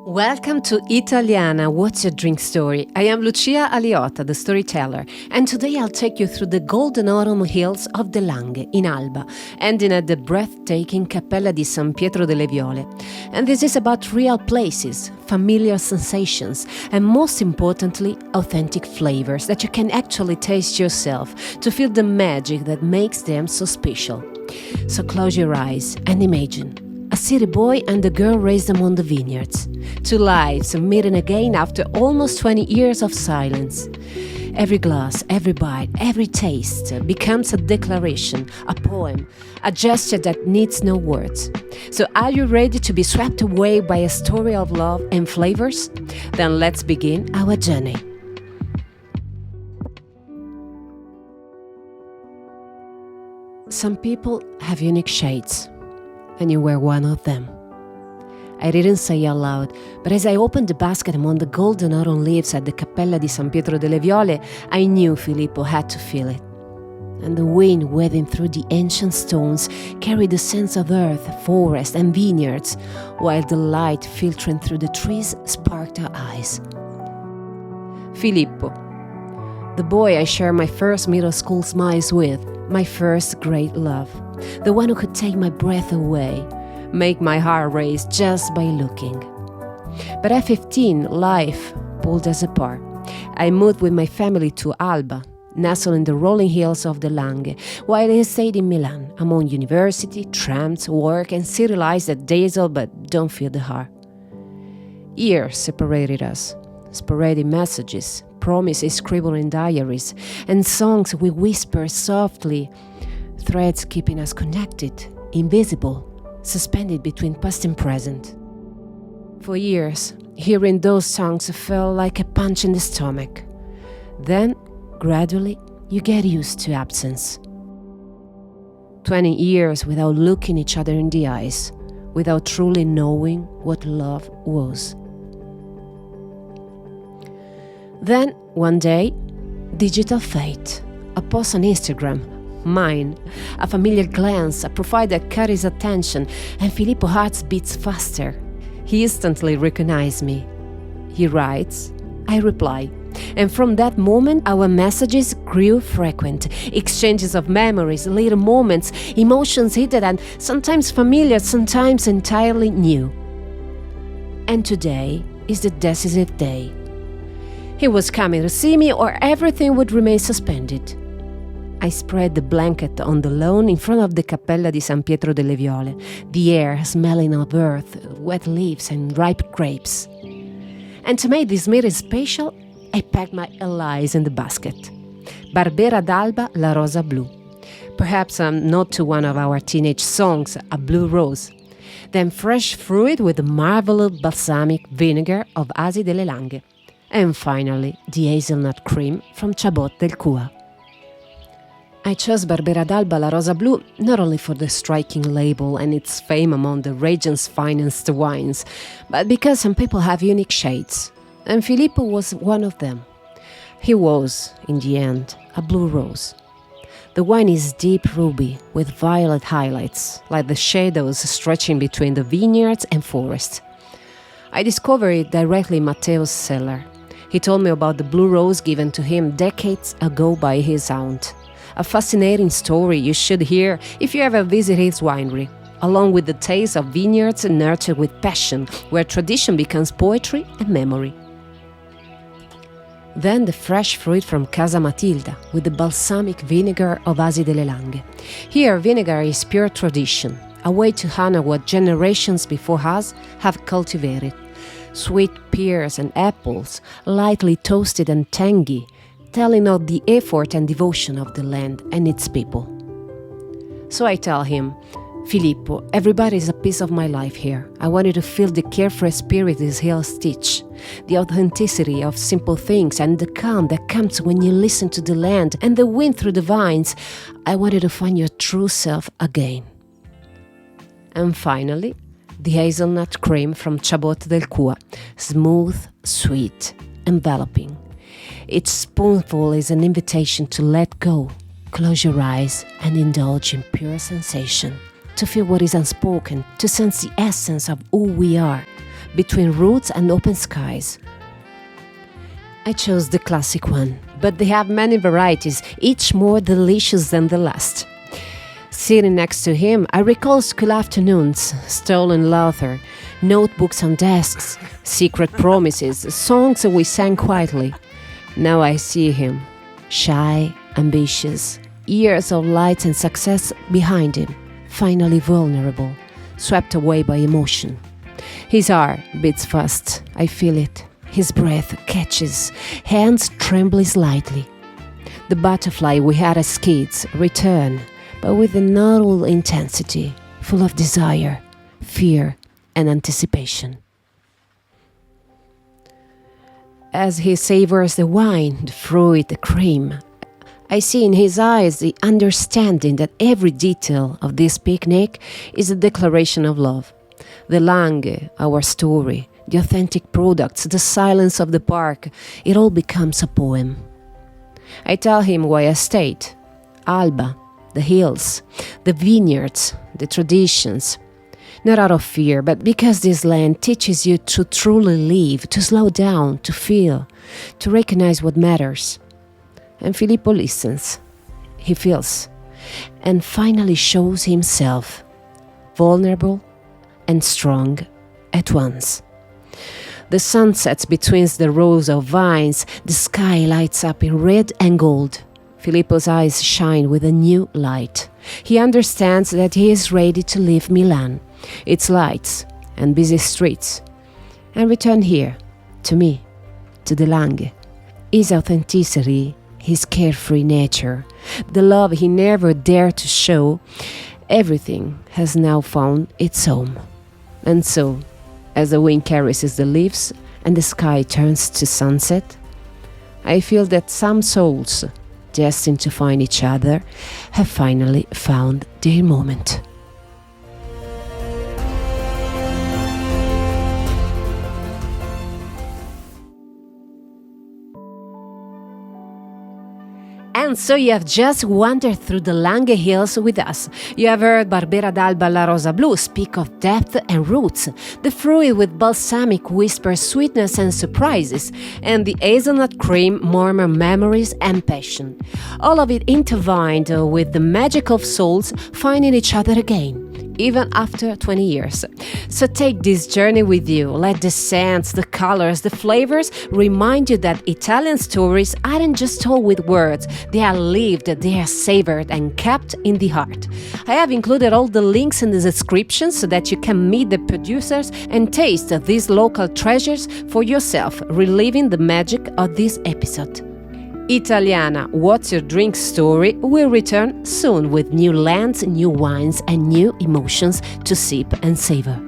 Welcome to Italiana, What's Your Drink Story? I am Lucia Aliotta, the storyteller, and today I'll take you through the golden autumn hills of the Langhe in Alba, ending at the breathtaking Cappella di San Pietro delle Viole. And this is about real places, familiar sensations, and most importantly, authentic flavors that you can actually taste yourself to feel the magic that makes them so special. So close your eyes and imagine a city boy and a girl raised among the vineyards. Two lives meeting again after almost 20 years of silence. Every glass, every bite, every taste becomes a declaration, a poem, a gesture that needs no words. So are you ready to be swept away by a story of love and flavors? Then let's begin our journey. Some people have unique shades, and you were one of them. I didn't say out loud, but as I opened the basket among the golden autumn leaves at the Cappella di San Pietro delle Viole, I knew Filippo had to feel it. And the wind weaving through the ancient stones carried the sense of earth, forest, and vineyards, while the light filtering through the trees sparked our eyes. Filippo, the boy I shared my first middle school smiles with, my first great love, the one who could take my breath away, make my heart race just by looking. But at 15, life pulled us apart. I moved with my family to Alba, nestled in the rolling hills of the Langhe, while he stayed in Milan, among university, trams, work, and city lights that dazzle but don't fill the heart. Years separated us, sporadic messages, promises scribbled in diaries, and songs we whispered softly, threads keeping us connected, invisible, suspended between past and present. For years, hearing those songs felt like a punch in the stomach. Then, gradually, you get used to absence. 20 years without looking each other in the eyes, without truly knowing what love was. Then, one day, digital fate, a post on Instagram, mine, a familiar glance, a profile that caught his attention, and Filippo's heart beats faster. He instantly recognized me. He writes, I reply, and from that moment our messages grew frequent, exchanges of memories, little moments, emotions hidden and sometimes familiar, sometimes entirely new. And today is the decisive day. He was coming to see me or everything would remain suspended. I spread the blanket on the lawn in front of the Cappella di San Pietro delle Viole, the air smelling of earth, wet leaves and ripe grapes. And to make this meeting special, I packed my allies in the basket. Barbera d'Alba, la rosa blu. Perhaps a nod to one of our teenage songs, A Blue Rose. Then fresh fruit with the marvelous balsamic vinegar of Asi delle Langhe. And finally, the hazelnut cream from Chabot del Cua. I chose Barbera d'Alba La Rosa Blu not only for the striking label and its fame among the region's finest wines, but because some people have unique shades, and Filippo was one of them. He was, in the end, a blue rose. The wine is deep ruby with violet highlights, like the shadows stretching between the vineyards and forest. I discovered it directly in Matteo's cellar. He told me about the blue rose given to him decades ago by his aunt. A fascinating story you should hear if you ever visit his winery, along with the taste of vineyards nurtured with passion, where tradition becomes poetry and memory. Then the fresh fruit from Casa Matilda, with the balsamic vinegar of Asi delle Langhe. Here, vinegar is pure tradition, a way to honor what generations before us have cultivated. Sweet pears and apples, lightly toasted and tangy, telling of the effort and devotion of the land and its people. So I tell him, Filippo, everybody is a piece of my life here. I want you to feel the carefree spirit these hills teach, the authenticity of simple things and the calm that comes when you listen to the land and the wind through the vines. I want you to find your true self again. And finally, the hazelnut cream from Chabot del Cua, smooth, sweet, enveloping. Each spoonful is an invitation to let go, close your eyes, and indulge in pure sensation, to feel what is unspoken, to sense the essence of who we are, between roots and open skies. I chose the classic one, but they have many varieties, each more delicious than the last. Sitting next to him, I recall school afternoons, stolen laughter, notebooks on desks, secret promises, songs we sang quietly. Now I see him, shy, ambitious, years of light and success behind him, finally vulnerable, swept away by emotion. His heart beats fast, I feel it. His breath catches, hands tremble slightly. The butterfly we had as kids return, but with an novel intensity, full of desire, fear, and anticipation. As he savors the wine, the fruit, the cream, I see in his eyes the understanding that every detail of this picnic is a declaration of love. The Langhe, our story, the authentic products, the silence of the park, it all becomes a poem. I tell him why I stayed. Alba, the hills, the vineyards, the traditions. Not out of fear, but because this land teaches you to truly live, to slow down, to feel, to recognize what matters. And Filippo listens, he feels, and finally shows himself, vulnerable and strong at once. The sun sets between the rows of vines, the sky lights up in red and gold. Filippo's eyes shine with a new light. He understands that he is ready to leave Milan, its lights and busy streets, and return here, to me, to the Langhe. His authenticity, his carefree nature, the love he never dared to show, everything has now found its home. And so, as the wind caresses the leaves and the sky turns to sunset, I feel that some souls, destined to find each other, have finally found their moment. And so you have just wandered through the Langhe Hills with us. You have heard Barbera d'Alba La Rosa Blu speak of depth and roots, the fruit with balsamic whispers, sweetness and surprises, and the hazelnut cream murmur memories and passion. All of it intertwined with the magic of souls finding each other again, even after 20 years. So take this journey with you. Let the scents, the colors, the flavors remind you that Italian stories aren't just told with words. They are lived, they are savored and kept in the heart. I have included all the links in the description so that you can meet the producers and taste these local treasures for yourself, reliving the magic of this episode. Italiana, What's Your Drink Story will return soon with new lands, new wines and new emotions to sip and savor.